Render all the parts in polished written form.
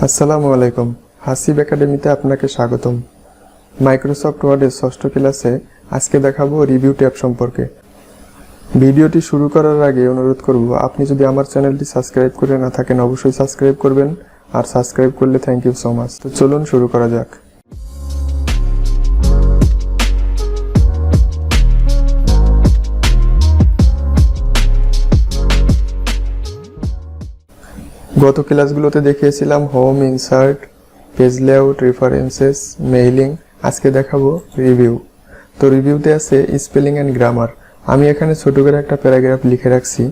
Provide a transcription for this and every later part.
আসসালামু আলাইকুম। হাসিব একাডেমিতে আপনাকে স্বাগতম। মাইক্রোসফট ওয়ার্ডের ষষ্ঠ ক্লাসে আজকে দেখাবো রিভিউ ট্যাব সম্পর্কে। ভিডিওটি শুরু করার আগে অনুরোধ করব, আপনি যদি আমার চ্যানেলটি সাবস্ক্রাইব করে না থাকেন অবশ্যই সাবস্ক্রাইব করবেন, আর সাবস্ক্রাইব করলে থ্যাংক ইউ সো মাচ। তো চলুন শুরু করা যাক। গত ক্লাসগুলোতে দেখিয়েছিলাম home, insert, page layout, references, mailing. আজকে দেখাবো রিভিউ। তো রিভিউতে আছে স্পেলিং অ্যান্ড গ্রামার। আমি এখানে ছোট করে একটা প্যারাগ্রাফ লিখে রাখছি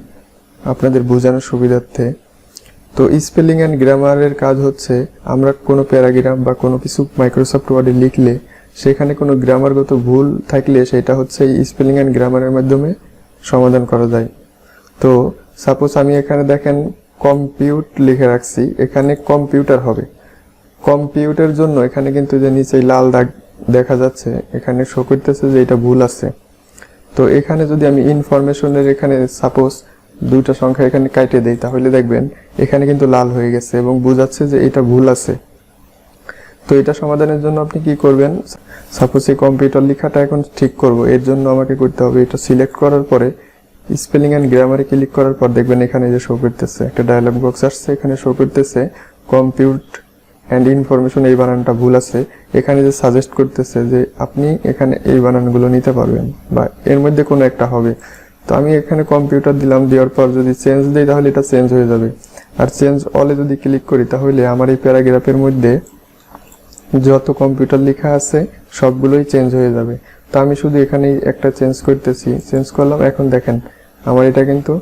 আপনাদের বোঝানোর সুবিধার্থে। তো স্পেলিং অ্যান্ড গ্রামারের কাজ হচ্ছে, আমরা কোনো প্যারাগ্রাফ বা কোনো কিছু মাইক্রোসফট ওয়ার্ডে লিখলে সেখানে কোনো গ্রামারগত ভুল থাকলে সেটা হচ্ছে এই স্পেলিং অ্যান্ড গ্রামারের মাধ্যমে সমাধান করা যায়। তো সাপোজ আমি এখানে দেখেন কম্পিউট লিখে রাখছি, এখানে কম্পিউটার হবে। কম্পিউটার জন্য এখানে কিন্তু যে নিচে লাল দাগ দেখা যাচ্ছে, এখানে শো করতেছে যে এটা ভুল আছে। তো এখানে যদি আমি ইনফরমেশনের এখানে সাপোজ দুইটা সংখ্যা এখানে কাটে দেই, তাহলে দেখবেন এখানে কিন্তু লাল হয়ে গেছে এবং বোঝাচ্ছে যে এটা ভুল আছে। তো এটা সমাধানের জন্য আপনি কি করবেন, সাপোজ এই কম্পিউটার লেখাটা এখন ঠিক করব, এর জন্য আমাকে করতে হবে এটা সিলেক্ট করার পরে স্পেলিং অ্যান্ড গ্রামারে ক্লিক করার পর দেখবেন এখানে যে শো করতেছে একটা ডায়ালগ বক্স আসছে, এখানে শো করতেছে কম্পিউট অ্যান্ড ইনফরমেশন এই বানানটা ভুল আছে। এখানে যে সাজেস্ট করতেছে যে আপনি এখানে এই বানানগুলো নিতে পারবেন বা এর মধ্যে কোনো একটা হবে। তো আমি এখানে কম্পিউটার দিলাম, দেওয়ার পর যদি চেঞ্জ দিই তাহলে এটা চেঞ্জ হয়ে যাবে। আর চেঞ্জ অলে যদি ক্লিক করি তাহলে আমার এই প্যারাগ্রাফের মধ্যে যত কম্পিউটার লেখা আছে সবগুলোই চেঞ্জ হয়ে যাবে। তো আমি শুধু এখানেই একটা চেঞ্জ করতেছি, চেঞ্জ করলাম, এখন দেখেন আমার এটা কিন্তু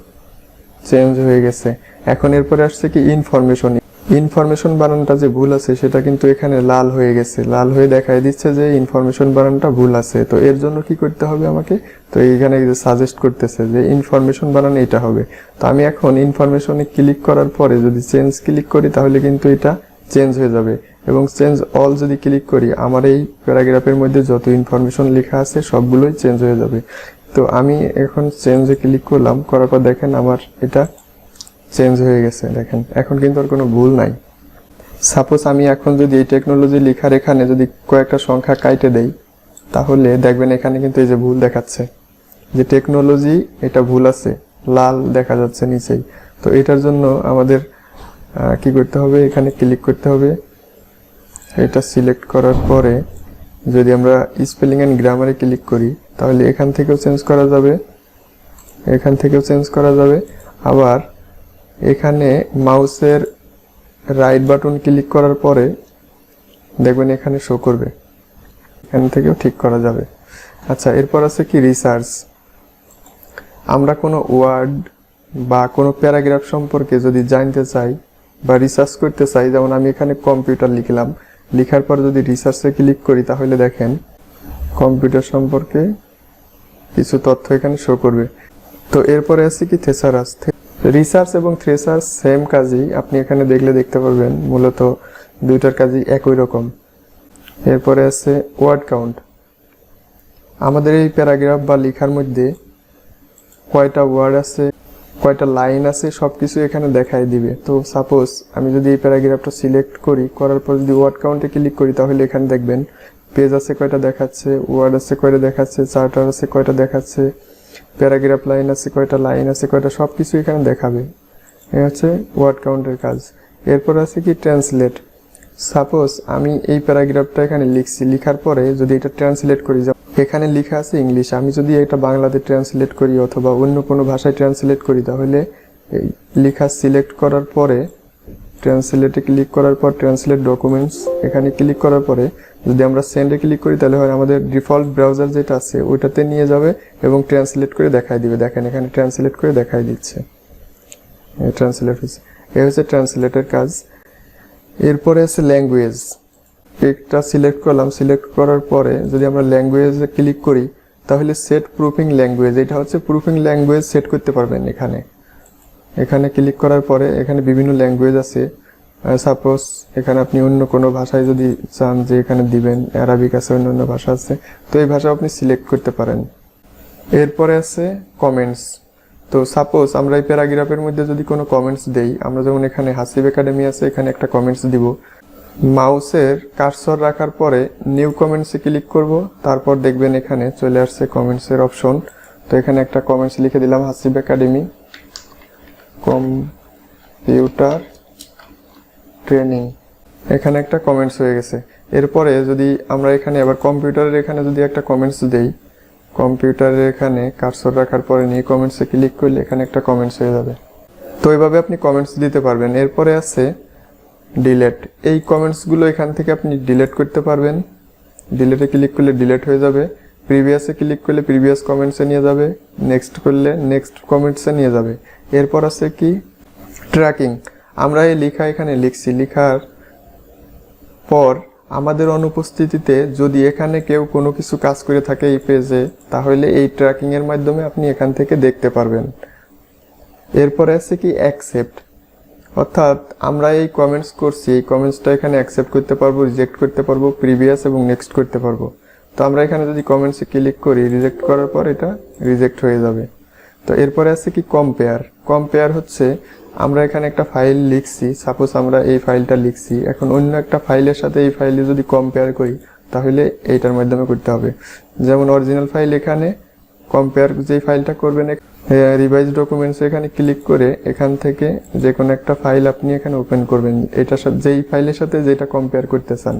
চেঞ্জ হয়ে গেছে। এখন এরপরে আসছে কি ইনফরমেশন। ইনফরমেশন বানানটা যে ভুল আছে সেটা কিন্তু এখানে লাল হয়ে গেছে, লাল হয়ে দেখায় দিচ্ছে যে ইনফরমেশন বানানটা ভুল আছে। তো এর জন্য কি করতে হবে আমাকে, তো এইখানে সাজেস্ট করতেছে যে ইনফরমেশন বানান এটা হবে। তো আমি এখন ইনফরমেশনে ক্লিক করার পরে যদি চেঞ্জ ক্লিক করি তাহলে কিন্তু এটা চেঞ্জ হয়ে যাবে, এবং চেঞ্জ অল যদি ক্লিক করি আমার এই প্যারাগ্রাফের মধ্যে যত ইনফরমেশন লেখা আছে সবগুলোই চেঞ্জ হয়ে যাবে। তো আমি এখন চেঞ্জে ক্লিক করলাম, করার পর দেখেন আমার এটা চেঞ্জ হয়ে গেছে। দেখেন এখন কিন্তু আর কোনো ভুল নাই। সাপোজ আমি এখন যদি এই টেকনোলজি লেখার এখানে যদি কয়েকটা সংখ্যা কাইটে দেই তাহলে দেখবেন এখানে কিন্তু এই যে ভুল দেখাচ্ছে যে টেকনোলজি এটা ভুল আছে, লাল দেখা যাচ্ছে নিচেই। তো এটার জন্য আমাদের কি করতে হবে, এখানে ক্লিক করতে হবে, এটা সিলেক্ট করার পরে যদি আমরা স্পেলিং অ্যান্ড গ্রামারে ক্লিক করি তাহলে এখান থেকেও চেঞ্জ করা যাবে, এখান থেকেও চেঞ্জ করা যাবে। আবার এখানে মাউসের রাইট বাটন ক্লিক করার পরে দেখবেন এখানে শো করবে, এখান থেকেও ঠিক করা যাবে। আচ্ছা, এরপর আছে কি রিসার্চ। আমরা কোনো ওয়ার্ড বা কোনো প্যারাগ্রাফ সম্পর্কে যদি জানতে চাই বা রিসার্চ করতে চাই, যেমন আমি এখানে কম্পিউটার লিখলাম, লেখার পর যদি রিসার্চে ক্লিক করি তাহলে দেখেন কম্পিউটার সম্পর্কে কিছু তথ্য এখানে শো করবে। তো এরপরে আছে কি থেসারাস। রিসার্চ এবং থ্রেসার্চ সেম কাজই, আপনি এখানে দেখলে দেখতে পারবেন মূলত দুইটার কাজই একই রকম। এরপরে আছে ওয়ার্ড কাউন্ট। আমাদের এই প্যারাগ্রাফ বা লেখার মধ্যে কয়টা ওয়ার্ড আছে, কয়টা লাইন আছে সবকিছু এখানে দেখাই দিবে। তো সাপোজ আমি যদি এই প্যারাগ্রাফটা সিলেক্ট করি, করার পর যদি ওয়ার্ড কাউন্টে ক্লিক করি তাহলে এখানে দেখবেন পেজ আছে কয়টা দেখাচ্ছে, ওয়ার্ড আছে কয়টা দেখাচ্ছে, চার্টার আছে কয়টা দেখাচ্ছে, প্যারাগ্রাফ লাইন আছে কয়টা, লাইন আছে কয়টা, সব কিছু এখানে দেখাবে। এই হচ্ছে ওয়ার্ড কাউন্টের কাজ। এরপর আছে কি ট্রান্সলেট। সাপোজ আমি এই প্যারাগ্রাফটা এখানে লিখছি, লিখার পরে যদি এটা ট্রান্সলেট করি, এখানে লেখা আছে ইংলিশ, আমি যদি এটা বাংলাতে ট্রান্সলেট করি অথবা অন্য কোনো ভাষায় ট্রান্সলেট করি তাহলে এই লেখা সিলেক্ট করার পরে ট্রান্সলেটে ক্লিক করার পর ট্রান্সলেট ডকুমেন্টস এখানে ক্লিক করার পরে যদি আমরা সেন্ডে ক্লিক করি তাহলে হয় আমাদের ডিফল্ট ব্রাউজার যেটা আছে ওইটাতে নিয়ে যাবে এবং ট্রান্সলেট করে দেখাই দিবে। দেখেন এখানে ট্রান্সলেট করে দেখাই দিচ্ছে, ট্রান্সলেট হচ্ছে। এই হচ্ছে ট্রান্সলেটের কাজ। এরপরে আছে ল্যাঙ্গুয়েজ। একটা সিলেক্ট করলাম, সিলেক্ট করার পরে যদি আমরা ল্যাঙ্গুয়েজে ক্লিক করি তাহলে সেট প্রুফিং ল্যাঙ্গুয়েজ, এটা হচ্ছে প্রুফিং ল্যাঙ্গুয়েজ সেট করতে পারবেন। এখানে ক্লিক করার পরে এখানে বিভিন্ন ল্যাঙ্গুয়েজ আছে। সাপোজ এখানে আপনি অন্য কোনো ভাষায় যদি চান যে এখানে দিবেন, আরবিক আছে, অন্য ভাষা আছে, তো এই ভাষা আপনি সিলেক্ট করতে পারেন। এরপরে আছে কমেন্টস। তো সাপোজ আমরা এই প্যারাগ্রাফের মধ্যে যদি কোনো কমেন্টস দেই, আমরা যেমন এখানে হাসিব একাডেমি আছে, এখানে একটা কমেন্টস দিব, মাউসের কার্সর রাখার পরে নিউ কমেন্টসে ক্লিক করব, তারপর দেখবেন এখানে চলে আসছে কমেন্টসের অপশন। তো এখানে একটা কমেন্টস লিখে দিলাম হাসিব একাডেমি কম্পিউটার ট্রেনিং, এখানে একটা কমেন্টস হয়ে গেছে। এরপরে যদি আমরা এখানে আবার কম্পিউটারের এখানে যদি একটা কমেন্টস দেই, কম্পিউটারের এখানে কার্সর রাখার পরে নিউ কমেন্টসে ক্লিক করলে এখানে একটা কমেন্টস হয়ে যাবে। তো এইভাবে আপনি কমেন্টস দিতে পারবেন। এরপরে আছে ডিলেট, এই কমেন্টসগুলো এখান থেকে আপনি ডিলেট করতে পারবেন। ডিলেটে ক্লিক করলে ডিলেট হয়ে যাবে, প্রিভিয়াসে ক্লিক করলে প্রিভিয়াস কমেন্টসে নিয়ে যাবে, নেক্সট করলে নেক্সট কমেন্টসে নিয়ে যাবে। এরপর আছে কি ট্র্যাকিং, আমরা এই লেখা এখানে লিখছি, লেখার পর আমাদের অনুপস্থিতিতে যদি এখানে কেউ কোনো কিছু কাজ করে থাকে এই পেজে, তাহলে এই ট্র্যাকিং এর মাধ্যমে আপনি এখান থেকে দেখতে পারবেন। এরপরে আছে কি অ্যাকসেপ্ট, অর্থাৎ আমরা এই কমেন্টস করছি, এই কমেন্টসটা এখানে অ্যাকসেপ্ট করতে পারবো, রিজেক্ট করতে পারবো, প্রিভিয়াস এবং নেক্সট করতে পারবো। তো আমরা এখানে যদি কমেন্টসে ক্লিক করি, রিজেক্ট করার পর এটা রিজেক্ট হয়ে যাবে। তো এরপরে আছে কি কম্পেয়ার, কম্পেয়ার হচ্ছে আমরা এখানে একটা ফাইল লিখছি, সাপোজ আমরা এই ফাইলটা লিখছি, এখন অন্য একটা ফাইলের সাথে এই ফাইলে যদি কম্পেয়ার করি তাহলে এইটার মাধ্যমে করতে হবে। যেমন অরিজিনাল ফাইল এখানে, কম্পেয়ার যেই ফাইলটা করবেন রিভাইজ ডকুমেন্টস এখানে ক্লিক করে এখান থেকে যে কোনো একটা ফাইল আপনি এখানে ওপেন করবেন, এটার সাথে যেই ফাইলের সাথে যেটা কম্পেয়ার করতে চান,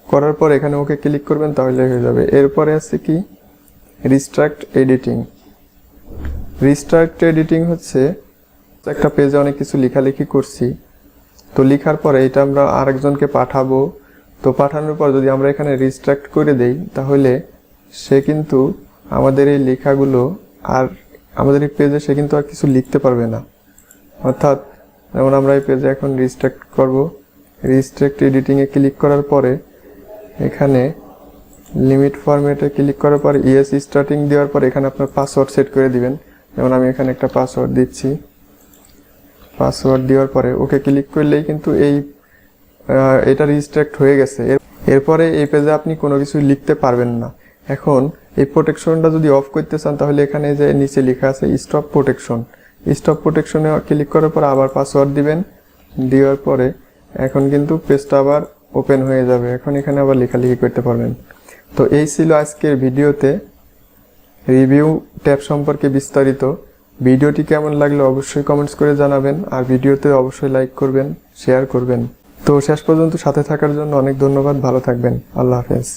করার পর এখানে ওকে ক্লিক করবেন, তাহলে হয়ে যাবে। এরপরে আছে কি রিস্ট্রাক্ট এডিটিং, রিস্ট্রাক্ট এডিটিং হচ্ছে একটা পেজে অনেক কিছু লেখালেখি করছি, তো লেখার পরে এটা আমরা আরেকজনকে পাঠাবো, তো পাঠানোর পর যদি আমরা এখানে রিস্ট্রাক্ট করে দেই তাহলে সে কিন্তু আমাদের এই লেখাগুলো আর আমাদের এই পেজে সে কিন্তু আর কিছু লিখতে পারবে না। অর্থাৎ যেমন আমরা এই পেজে এখন রিস্ট্রাক্ট করব, রিস্ট্রাক্ট এডিটিংয়ে ক্লিক করার পরে এখানে লিমিট ফরম্যাটে ক্লিক করার পর ইএস স্টার্টিং দেওয়ার পর এখানে আপনার পাসওয়ার্ড সেট করে দিবেন। যেমন আমি এখানে একটা পাসওয়ার্ড দিচ্ছি, পাসওয়ার্ড দেওয়ার পরে ওকে ক্লিক করলেই কিন্তু এটা রিস্ট্রাক্ট হয়ে গেছে। এরপরে এই পেজে আপনি কোনো কিছু লিখতে পারবেন না। এখন এই প্রোটেকশনটা যদি অফ করতে চান তাহলে এখানে যে নিচে লেখা আছে স্টপ প্রোটেকশন, স্টপ প্রোটেকশনে ক্লিক করার পর আবার পাসওয়ার্ড দিবেন, দেওয়ার পরে এখন কিন্তু পেজটা আবার ওপেন হয়ে যাবে, এখন এখানে আবার লেখালেখি করতে পারবেন। তো এই ছিল আজকের ভিডিওতে রিভিউ ট্যাব সম্পর্কে বিস্তারিত। ভিডিওটি কেমন লাগলো অবশ্যই কমেন্টস করে জানাবেন, আর ভিডিওতে অবশ্যই লাইক করবেন, শেয়ার করবেন। তো শেষ পর্যন্ত সাথে থাকার জন্য অনেক ধন্যবাদ, ভালো থাকবেন, আল্লাহ হাফেজ।